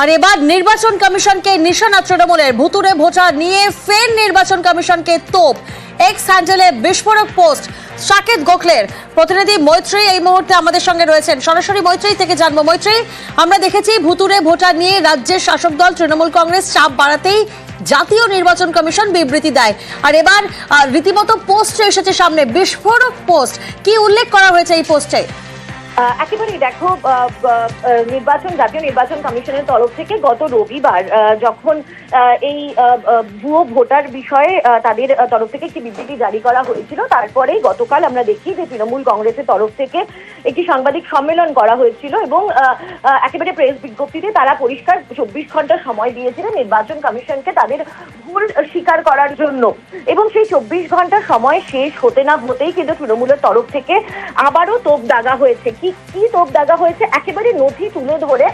আর এবার নির্বাচন কমিশনকে নিশানা তৃণমূলের, ভুতুড়ে ভোটার নিয়ে ফের নির্বাচন কমিশনকে তোপ। এক্স হ্যান্ডেলে বিস্ফোরক পোস্ট সাকেত গোখলের। প্রতিনিধি মৈত্রী এই মুহূর্তে আমাদের সঙ্গে রয়েছেন, সরাসরি মৈত্রী থেকে জানবো। মৈত্রী, আমরা দেখেছি ভুতুড়ে ভোটার নিয়ে রাজ্যের শাসক দল তৃণমূল কংগ্রেস চাপ বাড়াতেই জাতীয় নির্বাচন কমিশন বিবৃতি দেয়, আর এবার রীতিমতো পোস্ট এসেছে সামনে, বিস্ফোরক পোস্ট। কি উল্লেখ করা হয়েছে এই পোস্টে? একেবারেই দেখো, জাতীয় নির্বাচন কমিশনের তরফ থেকে গত রবিবার যখন এই ভুয়ো ভোটার বিষয়ে তাদের তরফ থেকে একটি বিবৃতি জারি করা হয়েছিল, তারপরেই গতকাল আমরা দেখি যে তৃণমূল কংগ্রেসের তরফ থেকে একটি সাংবাদিক সম্মেলন করা হয়েছিল এবং একেবারে প্রেস বিজ্ঞপ্তিতে তারা পরিষ্কার 24 ঘন্টা সময় দিয়েছিলেন নির্বাচন কমিশনকে তাদের ভুল স্বীকার করার জন্য। এবং সেই 24 ঘন্টা সময় শেষ হতে না হতেই কিন্তু তৃণমূলের তরফ থেকে আবারও তোপ দাগা হয়েছে। কি তোপ দাগা হয়েছে? একেবারে নথি তুলে ধরে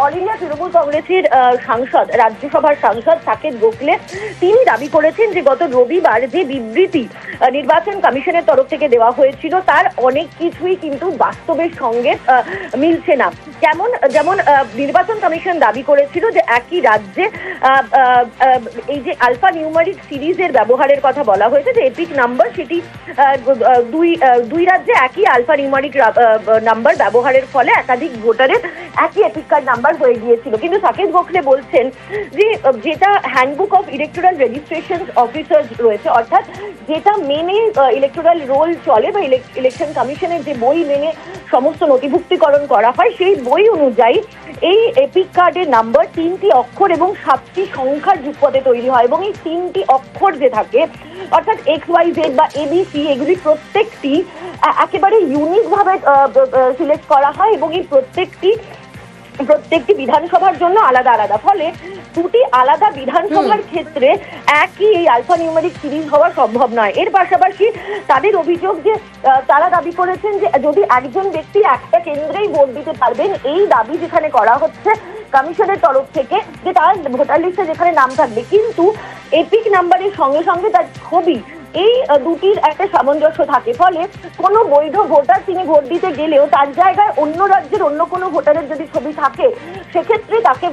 অল ইন্ডিয়া তৃণমূল কংগ্রেসের সাংসদ, রাজ্যসভার সাংসদ সাকেত গোখলে তিনি দাবি করেছেন যে গত রবিবার যে বিবৃতি নির্বাচন কমিশনের তরফ থেকে দেওয়া হয়েছিল তার অনেক কিছুই কিন্তু বাস্তবের সঙ্গে মিলছে না। যেমন নির্বাচন কমিশন দাবি করেছিল যে একই রাজ্যে এই যে আলফা নিউমারিক সিরিজের ব্যবহারের কথা বলা হয়েছে, যে এপিক নাম্বার, সেটি দুই রাজ্যে একই আলফা নিউমারিক নাম্বার ব্যবহারের ফলে একাধিক ভোটারের একই এপিক কার্ড নাম্বার হয়ে গিয়েছিল। কিন্তু সাকেত গোখলে বলছেন যে যেটা handbook of electoral registration officers রয়েছে, অর্থাৎ যেটা মেনে ইলেকটোরাল রোল চলে বা ইলেকশন কমিশনের যে বই মেনে সমস্ত নথিভুক্তিকরণ করা হয়, সেই বই অনুযায়ী এই এপিক কার্ডের নাম্বার 3টি অক্ষর এবং 7টি সংখ্যার যুগপদে তৈরি হয়। এবং এই 3টি অক্ষর যে থাকে, অর্থাৎ XYZ বা ABC, এগুলি প্রত্যেকটি একেবারে ইউনিক ভাবে সিলেক্ট করা হয় এবং এই প্রত্যেকটি বিধানসভার জন্য আলাদা আলাদা। ফলে দুটি আলাদা বিধানসভার ক্ষেত্রে একই এই আলফা নিউমেরিক সিরিজ হওয়া সম্ভব নয়। এর পাশাপাশি তাদের অভিযোগ যে তারা দাবি করেছেন যে যদি একজন ব্যক্তি একটা কেন্দ্রেই ভোট দিতে পারবেন, এই দাবি যেখানে করা হচ্ছে কমিশনের তরফ থেকে, যে তার ভোটার লিস্টে যেখানে নাম থাকবে, কিন্তু এপিক নাম্বারের সঙ্গে সঙ্গে তার ছবি, এই দুটির একটা সামঞ্জস্য থাকে। ফলে কোনো বৈধ ভোটার তিনি ভোট দিতে গেলেও তার জায়গায় অন্য রাজ্যের অন্য কোনো ভোটারের যদি ছবি থাকে, সেক্ষেত্রে তাকে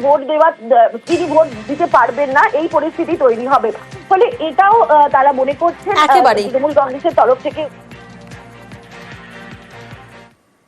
তিনি ভোট দিতে পারবেন না, এই পরিস্থিতি তৈরি হবে। ফলে এটাও তারা মনে করছেন তৃণমূল কংগ্রেসের তরফ থেকে